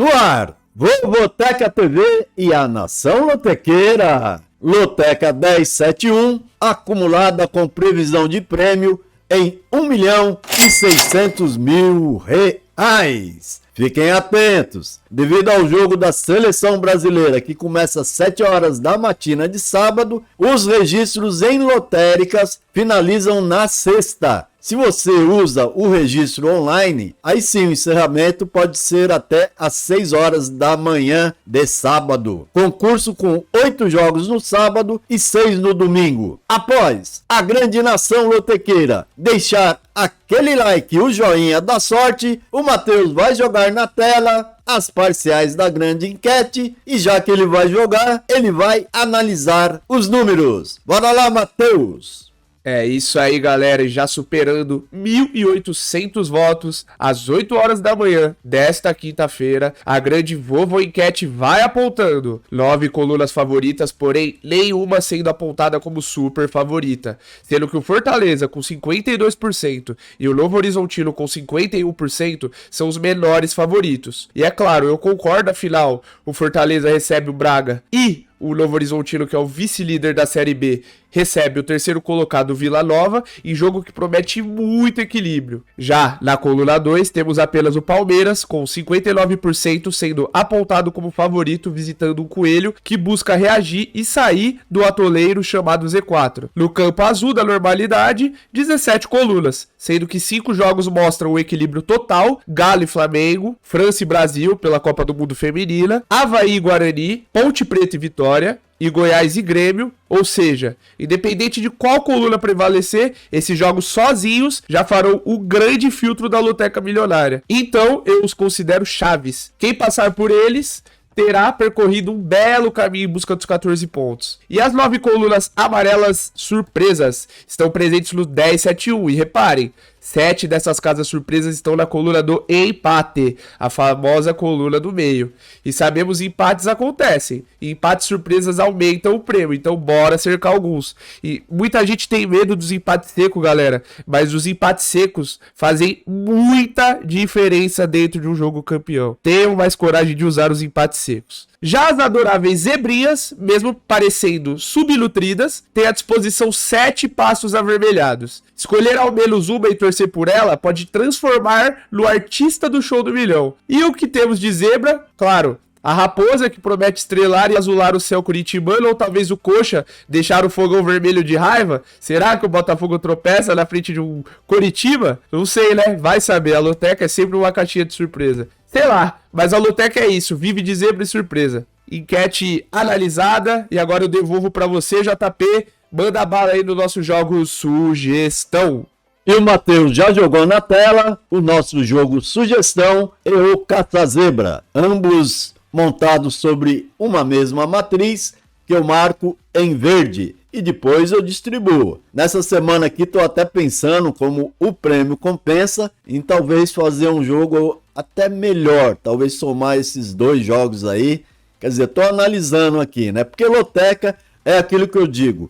No ar, Vovoteca TV e a Nação Lotequeira. Loteca 1071, acumulada com previsão de prêmio em R$1.600.000. Fiquem atentos, devido ao jogo da Seleção Brasileira, que começa às 7 horas da matina de sábado, os registros em lotéricas finalizam na sexta. Se você usa o registro online, aí sim o encerramento pode ser até às 6 horas da manhã de sábado. Concurso com 8 jogos no sábado e 6 no domingo. Após a grande nação lotequeira deixar aquele like e o joinha da sorte, o Matheus vai jogar na tela as parciais da grande enquete e já que ele vai jogar, ele vai analisar os números. Bora lá, Matheus! É isso aí, galera, já superando 1.800 votos às 8 horas da manhã desta quinta-feira, a grande Vovo Enquete vai apontando 9 colunas favoritas, porém nenhuma sendo apontada como super favorita, sendo que o Fortaleza com 52% e o Novo Horizontino com 51% são os menores favoritos. E é claro, eu concordo, afinal, o Fortaleza recebe o Braga e o Novo Horizontino, que é o vice-líder da Série B, recebe o terceiro colocado Vila Nova, em jogo que promete muito equilíbrio. Já na coluna 2, temos apenas o Palmeiras, com 59% sendo apontado como favorito, visitando um Coelho que busca reagir e sair do atoleiro chamado Z4. No campo azul da normalidade, 17 colunas, sendo que 5 jogos mostram o equilíbrio total: Galo e Flamengo, França e Brasil pela Copa do Mundo Feminina, Avaí e Guarani, Ponte Preta e Vitória, e Goiás e Grêmio, ou seja, independente de qual coluna prevalecer, esses jogos sozinhos já farão o grande filtro da Loteca Milionária. Então, eu os considero chaves. Quem passar por eles terá percorrido um belo caminho em busca dos 14 pontos. E as 9 colunas amarelas surpresas estão presentes no 1071, e reparem, 7 dessas casas surpresas estão na coluna do empate, a famosa coluna do meio. E sabemos que empates acontecem, e empates surpresas aumentam o prêmio, então bora cercar alguns. E muita gente tem medo dos empates secos, galera, mas os empates secos fazem muita diferença dentro de um jogo campeão. Tenham mais coragem de usar os empates secos. Já as adoráveis zebrinhas, mesmo parecendo subnutridas, têm à disposição 7 passos avermelhados. Escolher ao menos uma e torcer por ela pode transformar no artista do show do milhão. E o que temos de zebra? Claro, a raposa, que promete estrelar e azular o céu curitibano, ou talvez o coxa deixar o fogão vermelho de raiva? Será que o Botafogo tropeça na frente de um Coritiba? Não sei, né? Vai saber, a Loteca é sempre uma caixinha de surpresa. Sei lá, mas a Loteca é isso, vive de zebra e surpresa. Enquete analisada, e agora eu devolvo pra você, JP, manda bala aí no nosso jogo Sugestão. E o Matheus já jogou na tela o nosso jogo Sugestão e o Caça-Zebra, ambos montados sobre uma mesma matriz que eu marco em verde e depois eu distribuo. Nessa semana aqui estou até pensando como o prêmio compensa em talvez fazer um jogo até melhor, talvez somar esses 2 jogos aí. Quer dizer, estou analisando aqui, né? Porque loteca é aquilo que eu digo,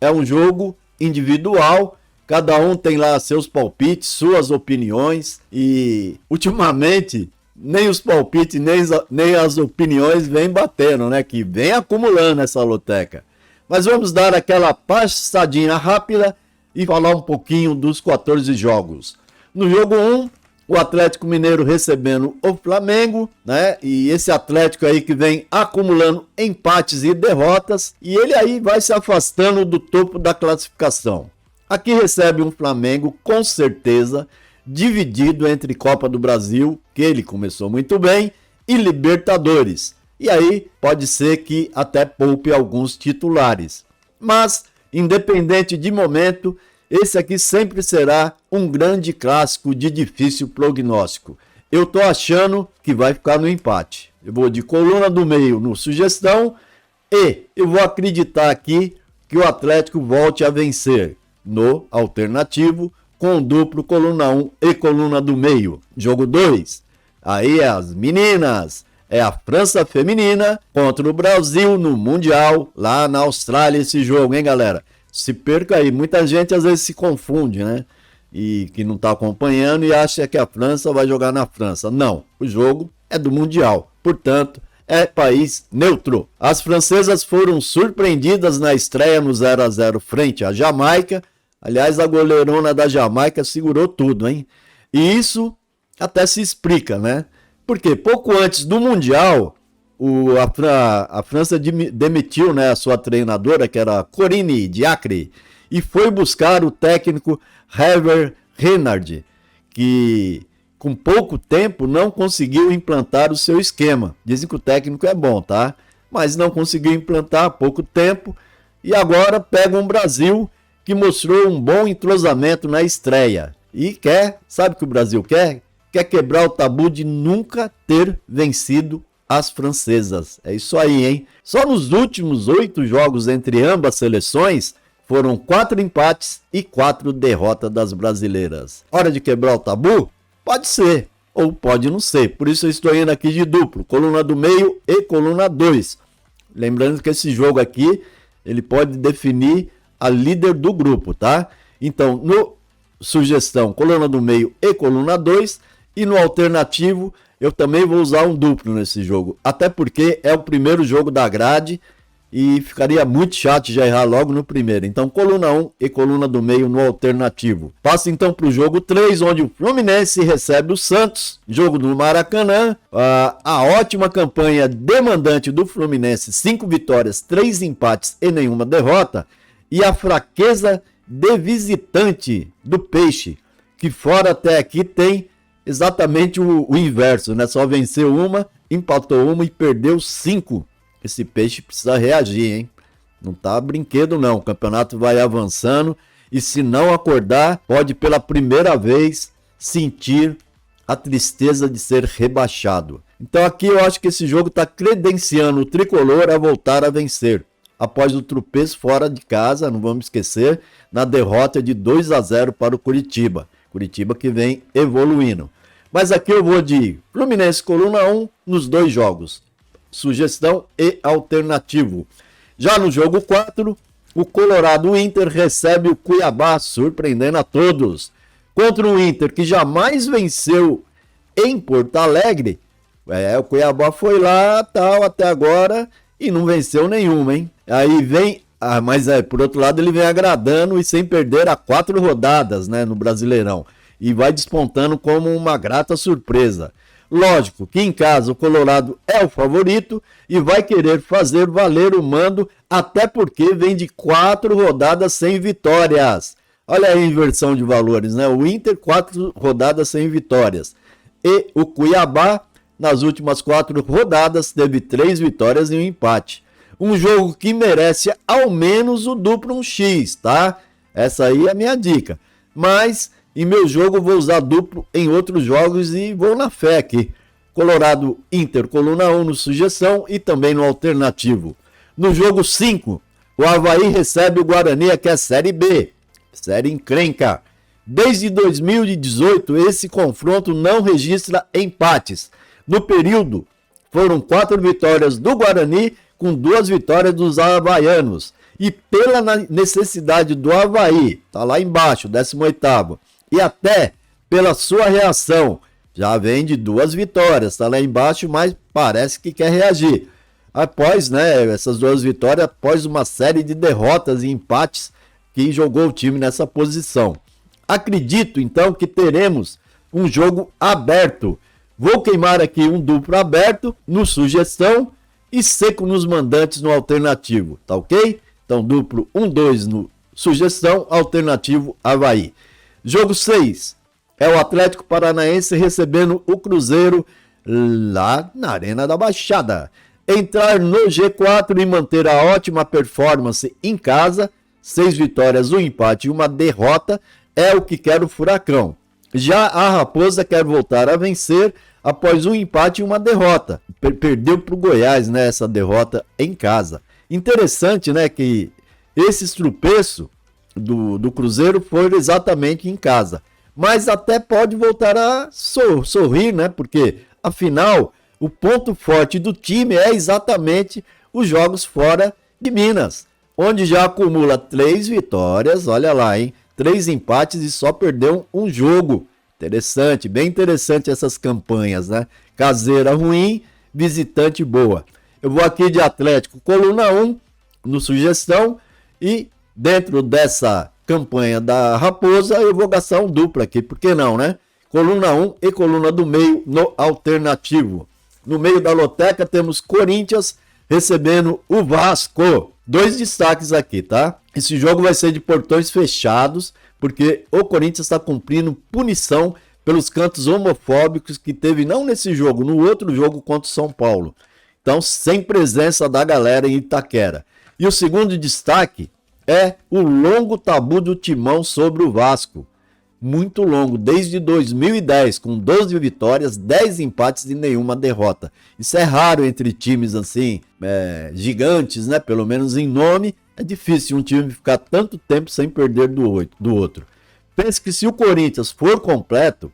é um jogo individual, cada um tem lá seus palpites, suas opiniões e ultimamente nem os palpites, nem as opiniões vêm batendo, né? Que vem acumulando essa loteca. Mas vamos dar aquela passadinha rápida e falar um pouquinho dos 14 jogos. No jogo 1, o Atlético Mineiro recebendo o Flamengo, né? E esse Atlético aí que vem acumulando empates e derrotas, e ele aí vai se afastando do topo da classificação. Aqui recebe um Flamengo com certeza dividido entre Copa do Brasil, que ele começou muito bem, e Libertadores. E aí pode ser que até poupe alguns titulares. Mas, independente de momento, esse aqui sempre será um grande clássico de difícil prognóstico. Eu tô achando que vai ficar no empate. Eu vou de coluna do meio no Sugestão e eu vou acreditar aqui que o Atlético volte a vencer no alternativo com duplo coluna 1 e coluna do meio. Jogo 2, aí é as meninas, é a França feminina contra o Brasil no Mundial, lá na Austrália esse jogo, hein, galera? Se perca aí, muita gente às vezes se confunde, né? E que não tá acompanhando e acha que a França vai jogar na França. Não, o jogo é do Mundial, portanto, é país neutro. As francesas foram surpreendidas na estreia no 0-0 frente à Jamaica. Aliás, a goleirona da Jamaica segurou tudo, hein? E isso até se explica, né? Porque pouco antes do Mundial, a França demitiu, né, a sua treinadora, que era Corinne Diacre, e foi buscar o técnico Hervé Renard, que com pouco tempo não conseguiu implantar o seu esquema. Dizem que o técnico é bom, tá? Mas não conseguiu implantar há pouco tempo e agora pega um Brasil que mostrou um bom entrosamento na estreia. E sabe o que o Brasil quer? Quer quebrar o tabu de nunca ter vencido as francesas. É isso aí, hein? Só nos últimos 8 jogos entre ambas seleções, foram 4 empates e 4 derrotas das brasileiras. Hora de quebrar o tabu? Pode ser, ou pode não ser. Por isso eu estou indo aqui de duplo, coluna do meio e coluna 2. Lembrando que esse jogo aqui, ele pode definir a líder do grupo, tá? Então, no sugestão, coluna do meio e coluna 2. E no alternativo, eu também vou usar um duplo nesse jogo. Até porque é o primeiro jogo da grade e ficaria muito chato já errar logo no primeiro. Então, coluna 1 e coluna do meio no alternativo. Passo então para o jogo 3, onde o Fluminense recebe o Santos. Jogo do Maracanã. A ótima campanha demandante do Fluminense, 5 vitórias, 3 empates e nenhuma derrota. E a fraqueza de visitante do Peixe, que fora até aqui tem exatamente o inverso, né? Só venceu uma, empatou uma e perdeu 5. Esse Peixe precisa reagir, hein? Não tá brinquedo não, o campeonato vai avançando e se não acordar, pode pela primeira vez sentir a tristeza de ser rebaixado. Então aqui eu acho que esse jogo está credenciando o tricolor a voltar a vencer. Após o tropeço fora de casa, não vamos esquecer, na derrota de 2-0 para o Curitiba. Curitiba que vem evoluindo. Mas aqui eu vou de Fluminense coluna 1 nos 2 jogos. Sugestão e alternativo. Já no jogo 4, o Colorado Inter recebe o Cuiabá, surpreendendo a todos. Contra o Inter, que jamais venceu em Porto Alegre. O Cuiabá foi lá, tal, até agora, e não venceu nenhuma, hein? Aí vem, mas por outro lado ele vem agradando e sem perder a 4 rodadas, né, no Brasileirão. E vai despontando como uma grata surpresa. Lógico que em casa o Colorado é o favorito e vai querer fazer valer o mando, até porque vem de 4 rodadas sem vitórias. Olha aí a inversão de valores, né? O Inter, 4 rodadas sem vitórias. E o Cuiabá, nas últimas 4 rodadas, teve 3 vitórias e um empate. Um jogo que merece ao menos o duplo 1x, tá? Essa aí é a minha dica. Mas em meu jogo eu vou usar duplo em outros jogos e vou na fé aqui. Colorado Inter, coluna 1 no sugestão e também no alternativo. No jogo 5, o Avaí recebe o Guarani, que é Série B. Série encrenca. Desde 2018, esse confronto não registra empates. No período, foram 4 vitórias do Guarani com 2 vitórias dos havaianos. E pela necessidade do Avaí, tá lá embaixo, 18º, e até pela sua reação, já vem de 2 vitórias, tá lá embaixo, mas parece que quer reagir. Após, né, essas 2 vitórias, após uma série de derrotas e empates que jogou o time nessa posição. Acredito, então, que teremos um jogo aberto. Vou queimar aqui um duplo aberto no sugestão e seco nos mandantes no alternativo, tá ok? Então, duplo 1-2 no sugestão, alternativo Avaí. Jogo 6 é o Atlético Paranaense recebendo o Cruzeiro lá na Arena da Baixada. Entrar no G4 e manter a ótima performance em casa, 6 vitórias, 1 empate e 1 derrota, é o que quer o Furacão. Já a Raposa quer voltar a vencer após 1 empate e 1 derrota. Perdeu para o Goiás, né, essa derrota em casa. Interessante, né, que esses tropeços do Cruzeiro foram exatamente em casa. Mas até pode voltar a sorrir, né, porque afinal o ponto forte do time é exatamente os jogos fora de Minas, onde já acumula 3 vitórias, olha lá, hein, 3 empates e só perdeu um jogo. Interessante, bem interessante essas campanhas, né? Caseira ruim, visitante boa. Eu vou aqui de Atlético, coluna 1, no sugestão, e dentro dessa campanha da Raposa, eu vou gastar um duplo aqui, por que não, né? Coluna 1 e coluna do meio no alternativo. No meio da loteca temos Corinthians recebendo o Vasco. 2 destaques aqui, tá? Esse jogo vai ser de portões fechados, porque o Corinthians está cumprindo punição pelos cantos homofóbicos que teve não nesse jogo, no outro jogo contra o São Paulo. Então, sem presença da galera em Itaquera. E o segundo destaque é o longo tabu do Timão sobre o Vasco. Muito longo, desde 2010, com 12 vitórias, 10 empates e nenhuma derrota. Isso é raro entre times assim, gigantes, né? Pelo menos em nome. É difícil um time ficar tanto tempo sem perder do outro. Pense que se o Corinthians for completo,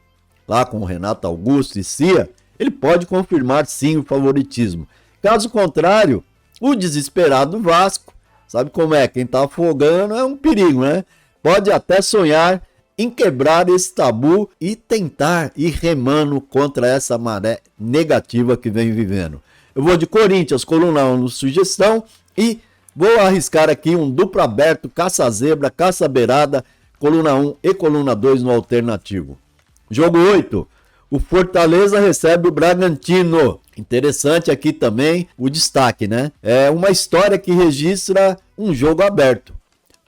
lá com o Renato Augusto e Cia, ele pode confirmar sim o favoritismo. Caso contrário, o desesperado Vasco, sabe como é? Quem tá afogando é um perigo, né? Pode até sonhar em quebrar esse tabu e tentar ir remando contra essa maré negativa que vem vivendo. Eu vou de Corinthians, coluna 1 no sugestão e vou arriscar aqui um duplo aberto, caça-zebra, caça-beirada, coluna 1 e coluna 2 no alternativo. Jogo 8, o Fortaleza recebe o Bragantino. Interessante aqui também o destaque, né? É uma história que registra um jogo aberto.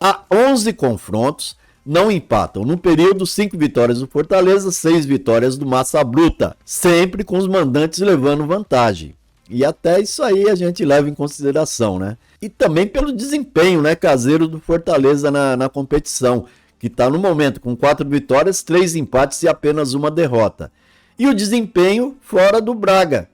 Há 11 confrontos, não empatam. No período, 5 vitórias do Fortaleza, 6 vitórias do Massa Bruta. Sempre com os mandantes levando vantagem. E até isso aí a gente leva em consideração, né? E também pelo desempenho, né, caseiro do Fortaleza na competição, que está no momento com 4 vitórias, 3 empates e apenas uma derrota. E o desempenho fora do Braga.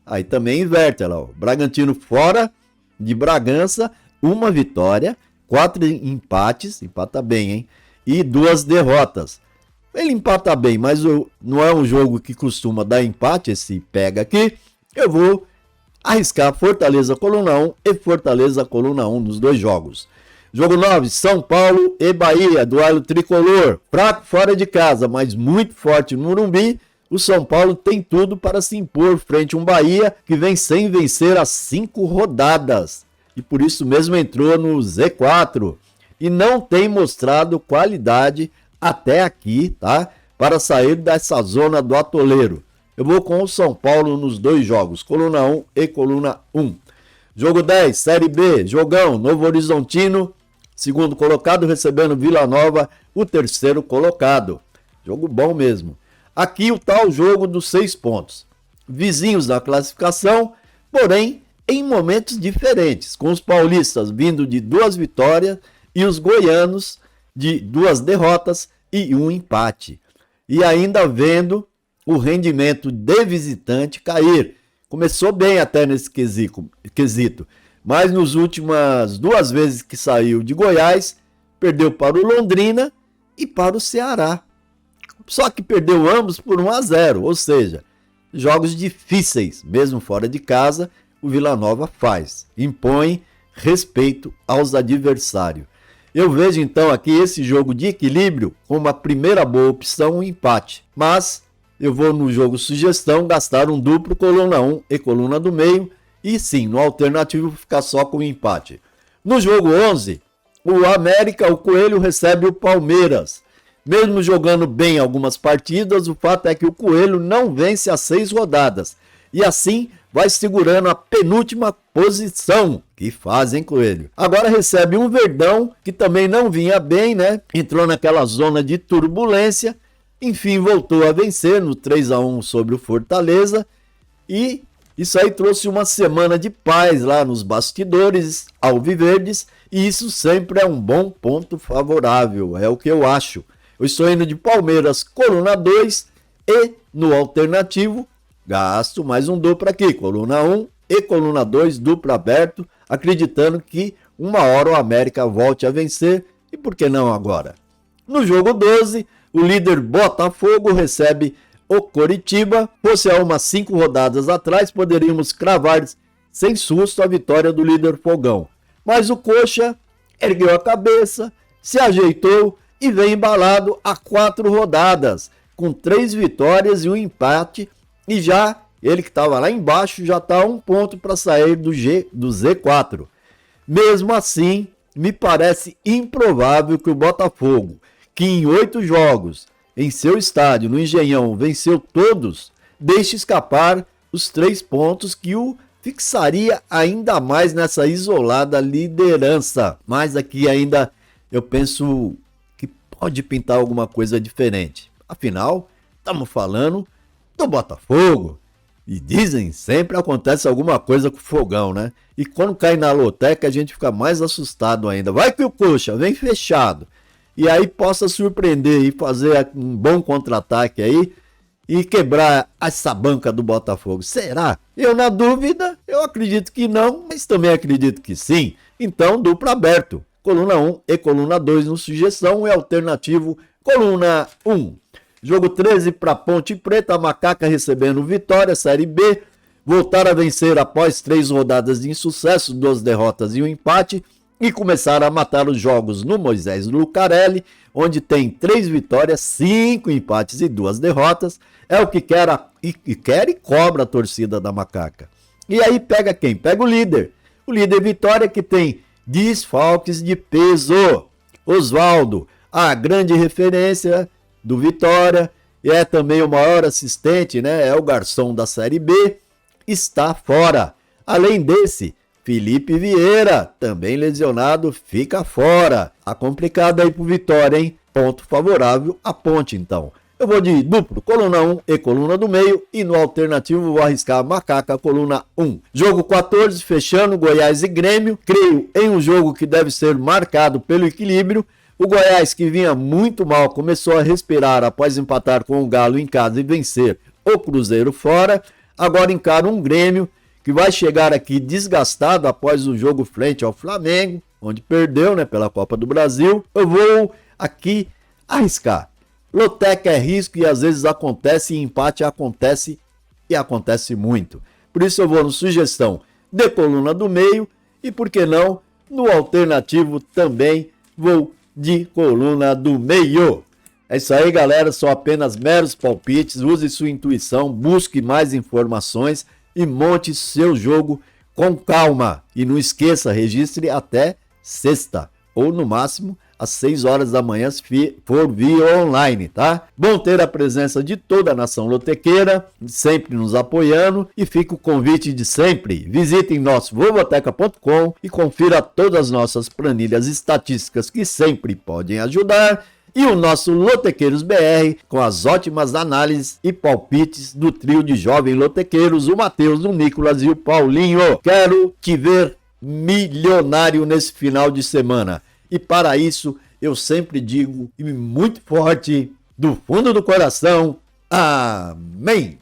Aí também inverte, olha lá, o Bragantino fora de Bragança, 1 vitória, 4 empates, empata bem, hein? E 2 derrotas. Ele empata bem, mas não é um jogo que costuma dar empate, esse pega aqui. Eu vou arriscar Fortaleza coluna 1 e Fortaleza coluna 1 nos 2 jogos. Jogo 9, São Paulo e Bahia, duelo tricolor. Fraco fora de casa, mas muito forte no Morumbi. O São Paulo tem tudo para se impor frente a um Bahia que vem sem vencer há 5 rodadas. E por isso mesmo entrou no Z4. E não tem mostrado qualidade até aqui, tá? Para sair dessa zona do atoleiro. Eu vou com o São Paulo nos 2 jogos, coluna 1 e coluna 1. Jogo 10, Série B, jogão, Novo Horizontino, segundo colocado, recebendo Vila Nova, o terceiro colocado. Jogo bom mesmo. Aqui o tal jogo dos 6 pontos. Vizinhos da classificação, porém em momentos diferentes, com os paulistas vindo de 2 vitórias e os goianos de 2 derrotas e 1 empate. E ainda vendo o rendimento de visitante cair. Começou bem até nesse quesito, mas nas últimas 2 vezes que saiu de Goiás, perdeu para o Londrina e para o Ceará. Só que perdeu ambos por 1-0, ou seja, jogos difíceis, mesmo fora de casa, o Vila Nova faz, impõe respeito aos adversários. Eu vejo então aqui esse jogo de equilíbrio como a primeira boa opção, um empate. Mas eu vou no jogo sugestão gastar um duplo, coluna 1 e coluna do meio. E sim, no alternativo ficar só com o empate. No jogo 11, o América, o Coelho recebe o Palmeiras. Mesmo jogando bem algumas partidas, o fato é que o Coelho não vence as 6 rodadas. E assim vai segurando a penúltima posição. Que fazem, Coelho. Agora recebe um Verdão, que também não vinha bem, né? Entrou naquela zona de turbulência. Enfim, voltou a vencer no 3-1 sobre o Fortaleza. E isso aí trouxe uma semana de paz lá nos bastidores alviverdes. E isso sempre é um bom ponto favorável. É o que eu acho. Eu estou indo de Palmeiras, coluna 2. E no alternativo, gasto mais um duplo aqui. Coluna 1 e coluna 2, duplo aberto. Acreditando que uma hora o América volte a vencer. E por que não agora? No jogo 12, o líder Botafogo recebe o Coritiba. Fosse há umas 5 rodadas atrás, poderíamos cravar sem susto a vitória do líder Fogão. Mas o Coxa ergueu a cabeça, se ajeitou e vem embalado há 4 rodadas. com 3 vitórias e um empate, e já ele que estava lá embaixo já está a 1 ponto para sair do Z4. Mesmo assim, me parece improvável que o Botafogo, que em 8 jogos em seu estádio no Engenhão venceu todos, deixe escapar os 3 pontos que o fixaria ainda mais nessa isolada liderança. Mas aqui ainda eu penso que pode pintar alguma coisa diferente. Afinal, estamos falando do Botafogo. E dizem, sempre acontece alguma coisa com o Fogão, né? E quando cai na loteca a gente fica mais assustado ainda. Vai que o coxa vem fechado. E aí possa surpreender e fazer um bom contra-ataque aí e quebrar essa banca do Botafogo. Será? Eu, na dúvida, eu acredito que não, mas também acredito que sim. Então, duplo aberto. Coluna 1 e coluna 2 no sugestão e alternativo coluna 1. Jogo 13 para Ponte Preta, a Macaca recebendo vitória, Série B. Voltar a vencer após 3 rodadas de insucesso, 2 derrotas e um empate. E começaram a matar os jogos no Moisés Lucarelli, onde tem 3 vitórias, 5 empates e 2 derrotas. É o que quer e cobra a torcida da Macaca. E aí pega quem? Pega o líder. O líder Vitória, que tem desfalques de peso. Oswaldo, a grande referência do Vitória, e é também o maior assistente, né? É o garçom da Série B, está fora. Além desse, Felipe Vieira, também lesionado, fica fora. Tá complicado aí pro Vitória, hein? Ponto favorável à Ponte, então. Eu vou de duplo, coluna 1 e coluna do meio, e no alternativo vou arriscar a Macaca, coluna 1. Jogo 14, fechando Goiás e Grêmio. Creio em um jogo que deve ser marcado pelo equilíbrio. O Goiás, que vinha muito mal, começou a respirar após empatar com o Galo em casa e vencer o Cruzeiro fora. Agora encara um Grêmio que vai chegar aqui desgastado após o jogo frente ao Flamengo, onde perdeu, né, pela Copa do Brasil. Eu vou aqui arriscar. Loteca é risco e às vezes acontece, e empate acontece e acontece muito. Por isso eu vou no sugestão de coluna do meio e, por que não, no alternativo também vou de coluna do meio. É isso aí, galera, são apenas meros palpites. Use sua intuição, busque mais informações e monte seu jogo com calma. E não esqueça, registre até sexta, ou no máximo às 6 horas da manhã, se for via online, tá? Bom ter a presença de toda a nação lotequeira, sempre nos apoiando, e fica o convite de sempre. Visitem nosso vovoteca.com e confira todas as nossas planilhas estatísticas que sempre podem ajudar. E o nosso Lotequeiros BR, com as ótimas análises e palpites do trio de jovens lotequeiros, o Matheus, o Nicolas e o Paulinho. Quero te ver milionário nesse final de semana. E para isso, eu sempre digo, e muito forte, do fundo do coração, amém!